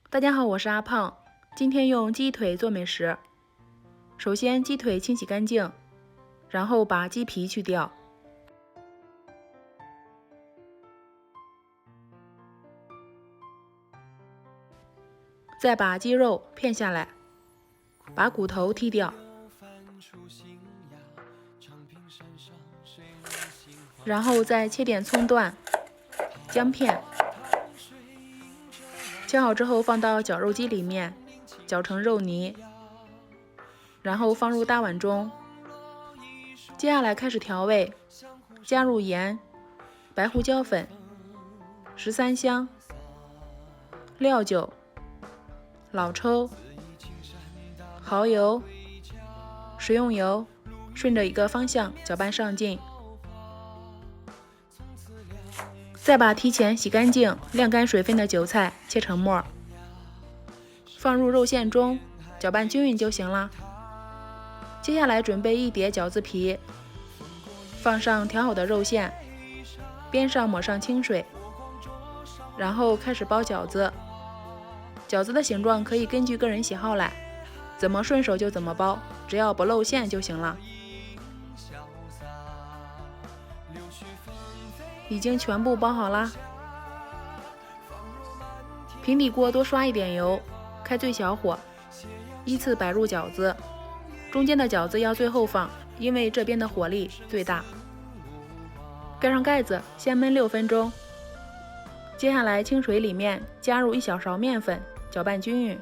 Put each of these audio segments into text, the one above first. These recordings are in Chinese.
大家好，我是阿胖，今天用鸡腿做美食。首先，鸡腿清洗干净，然后把鸡皮去掉，再把鸡肉片下来，把骨头剔掉，然后再切点葱段、姜片。切好之后放到绞肉机里面，搅成肉泥，然后放入大碗中。接下来开始调味，加入盐、白胡椒粉、十三香、料酒、老抽、蚝油、食用油，顺着一个方向搅拌上劲。再把提前洗干净、晾干水分的韭菜切成末，放入肉馅中，搅拌均匀就行了。接下来准备一碟饺子皮，放上调好的肉馅，边上抹上清水，然后开始包饺子。饺子的形状可以根据个人喜好来，怎么顺手就怎么包，只要不露馅就行了。已经全部包好啦。平底锅多刷一点油，开最小火，依次摆入饺子，中间的饺子要最后放，因为这边的火力最大。盖上盖子，先焖6分钟。接下来清水里面加入1小勺面粉，搅拌均匀。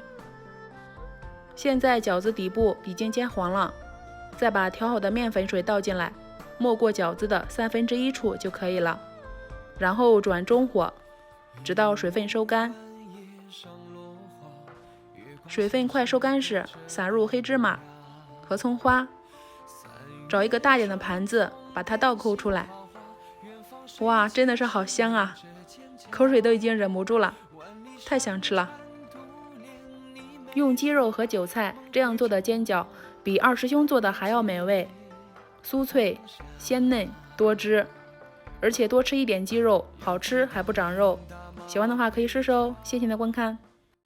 现在饺子底部已经煎黄了，再把调好的面粉水倒进来，没过饺子的1/3处就可以了。然后转中火，直到水分收干。水分快收干时，撒入黑芝麻和葱花，找一个大点的盘子，把它倒扣出来。哇，真的是好香啊！口水都已经忍不住了，太想吃了。用鸡肉和韭菜这样做的煎饺，比二师兄做的还要美味，酥脆、鲜嫩、多汁。而且多吃一点鸡肉，好吃还不长肉。喜欢的话可以试试哦，谢谢你的观看。